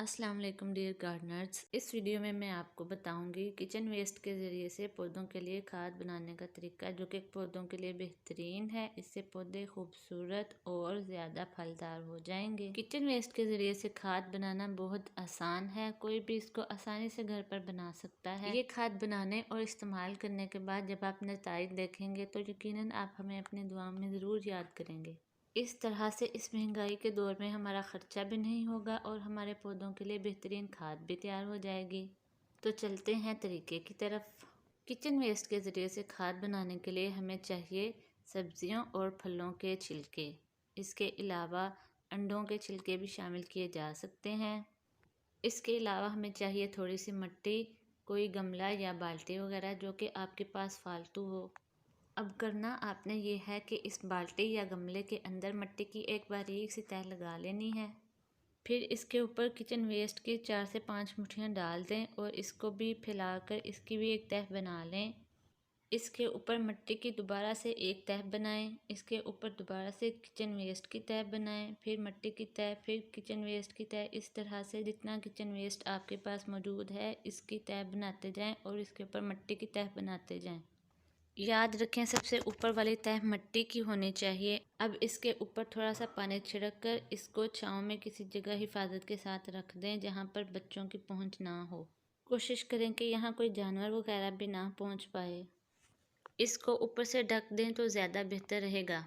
अस्सलाम वालेकुम dear Gardner's. इस वीडियो में मैं आपको बताऊंगी किचन वेस्ट के ज़रिए से पौधों के लिए खाद बनाने का तरीका, जो कि पौधों के लिए बेहतरीन है। इससे पौधे खूबसूरत और ज़्यादा फलदार हो जाएंगे। किचन वेस्ट के ज़रिए से खाद बनाना बहुत आसान है, कोई भी इसको आसानी से घर पर बना सकता है। ये खाद बनाने और इस्तेमाल करने के बाद जब आप नतीजे देखेंगे तो यकीनन आप हमें अपनी दुआओं में ज़रूर याद करेंगे। इस तरह से इस महंगाई के दौर में हमारा ख़र्चा भी नहीं होगा और हमारे पौधों के लिए बेहतरीन खाद भी तैयार हो जाएगी। तो चलते हैं तरीके की तरफ। किचन वेस्ट के ज़रिए से खाद बनाने के लिए हमें चाहिए सब्जियों और फलों के छिलके। इसके अलावा अंडों के छिलके भी शामिल किए जा सकते हैं। इसके अलावा हमें चाहिए थोड़ी सी मिट्टी, कोई गमला या बाल्टी वगैरह जो कि आपके पास फालतू हो। अब करना आपने ये है कि इस बाल्टी या गमले के अंदर मिट्टी की एक बारीक सी तह लगा लेनी है। फिर इसके ऊपर किचन वेस्ट की 4 से 5 मुट्ठियाँ डाल दें और इसको भी फैलाकर इसकी भी एक तह बना लें। इसके ऊपर मिट्टी की दोबारा से एक तह बनाएं, इसके ऊपर दोबारा से किचन वेस्ट की तह बनाएं, फिर मिट्टी की तह, फिर किचन वेस्ट की तह। इस तरह से जितना किचन वेस्ट आपके पास मौजूद है इसकी तह बनाते जाएं और इसके ऊपर मिट्टी की तह बनाते जाएं। याद रखें सबसे ऊपर वाली तह मिट्टी की होनी चाहिए। अब इसके ऊपर थोड़ा सा पानी छिड़क कर इसको छांव में किसी जगह हिफाजत के साथ रख दें जहां पर बच्चों की पहुंच ना हो। कोशिश करें कि यहाँ कोई जानवर वगैरह भी ना पहुंच पाए। इसको ऊपर से ढक दें तो ज़्यादा बेहतर रहेगा।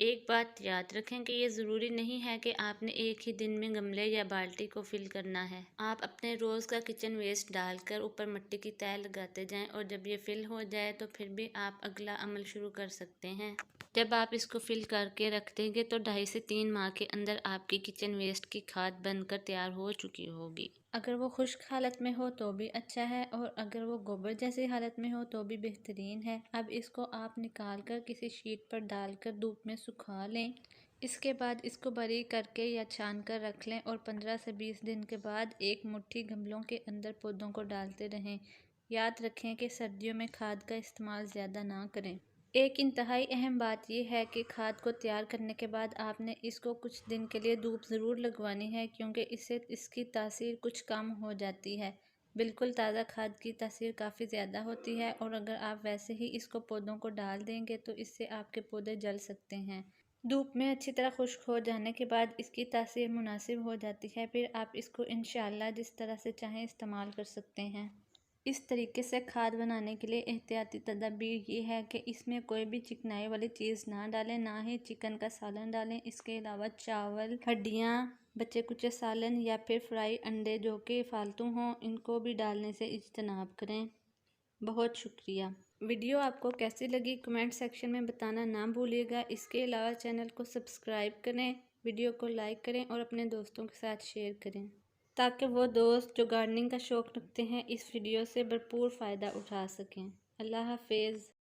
एक बात याद रखें कि ये ज़रूरी नहीं है कि आपने एक ही दिन में गमले या बाल्टी को फिल करना है। आप अपने रोज़ का किचन वेस्ट डालकर ऊपर मिट्टी की तह लगाते जाएं और जब ये फिल हो जाए तो फिर भी आप अगला अमल शुरू कर सकते हैं। जब आप इसको फिल करके रख देंगे तो 2.5 से 3 माह के अंदर आपकी किचन वेस्ट की खाद बनकर तैयार हो चुकी होगी। अगर वो खुश्क हालत में हो तो भी अच्छा है और अगर वो गोबर जैसी हालत में हो तो भी बेहतरीन है। अब इसको आप निकाल कर किसी शीट पर डालकर धूप में सुखा लें। इसके बाद इसको बारीक करके या छान कर रख लें और 15 से 20 दिन के बाद एक मुट्ठी गमलों के अंदर पौधों को डालते रहें। याद रखें कि सर्दियों में खाद का इस्तेमाल ज़्यादा ना करें। एक इंतहाई अहम बात यह है कि खाद को तैयार करने के बाद आपने इसको कुछ दिन के लिए धूप ज़रूर लगवानी है, क्योंकि इससे इसकी तासीर कुछ कम हो जाती है। बिल्कुल ताज़ा खाद की तासीर काफ़ी ज़्यादा होती है और अगर आप वैसे ही इसको पौधों को डाल देंगे तो इससे आपके पौधे जल सकते हैं। धूप में अच्छी तरह खुश्क हो जाने के बाद इसकी तासीर मुनासिब हो जाती है, फिर आप इसको इंशाअल्लाह जिस तरह से चाहें इस्तेमाल कर सकते हैं। इस तरीके से खाद बनाने के लिए एहतियाती तदबीर ये है कि इसमें कोई भी चिकनाई वाली चीज़ ना डालें, ना ही चिकन का सालन डालें। इसके अलावा चावल, हड्डियाँ, बचे कुचे सालन या फिर फ्राई अंडे जो कि फालतू हों, इनको भी डालने से इज्तनाब करें। बहुत शुक्रिया। वीडियो आपको कैसी लगी कमेंट सेक्शन में बताना ना भूलिएगा। इसके अलावा चैनल को सब्सक्राइब करें, वीडियो को लाइक करें और अपने दोस्तों के साथ शेयर करें, ताकि वो दोस्त जो गार्डनिंग का शौक़ रखते हैं इस वीडियो से भरपूर फ़ायदा उठा सकें। अल्लाह हाफिज़।